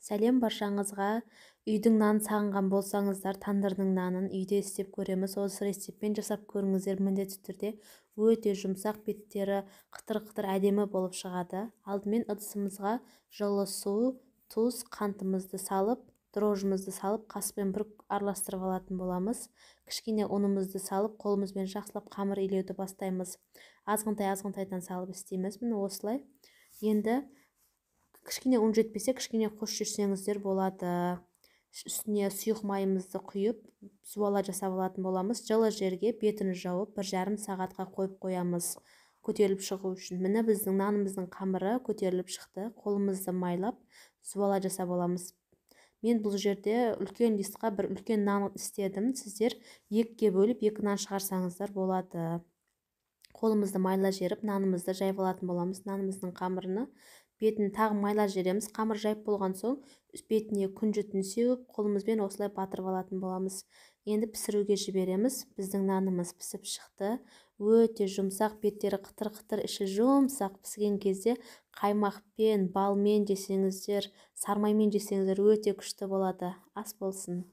Сәлем баршаңызға. Үйдің нанын сағынған болсаңыздар, тандырдың нанын үйде істеп көреміз. Осы рецептпен жасап көріңіздер, міндетті түрде өте жұмсақ, беттері қытыр-қытыр әдемі болып шығады. Алдымен ыдысымызға жылы су, тұз, қантымызды салып, дрожжымызды салып, қаспен бір араластырып алатын боламыз. Кішкене ұнымызды салып, қолымызбен жақсылап қамыр илеуді бастаймыз. Азғынтай-азғынтайдан салып істейміз. Міне осылай. Енді кішкене ұн жетпесе, кішкене қосып жүрсеңіздер болады. Үстіне сұйық майымызды құйып, суала жасап алатын боламыз. Жылы жерге бетін жауып, 1,5 сағатқа қойып қоямыз, көтеріліп шығу үшін. Міне біздің нанымыздың қамыры көтеріліп шықты. Қолымызды майлап, суала жасап аламыз. Мен бұл жерде үлкен листқа бір үлкен нан істедім. Сіздер екіге бөліп, 2 нан шығарсаңыздар болады. Қолымызды майла жеріп, нанымызды жайып алатын боламыз. Нанымыздың қамырыны бетін тағы майла жереміз. Қамыр жайып болған соң бетіне күнжітін сеуіп, қолымызбен осылай батырып алатын боламыз. Енді пісіруге жібереміз. Біздің нанымыз пісіп шықты. Өте жұмсақ, беттері қытыр-қытыр, іші жұмсақ. Піскен кезде қаймақпен, балмен жесеңіздер, сармаймен жесеңіздер өте күшті болады. Ас болсын.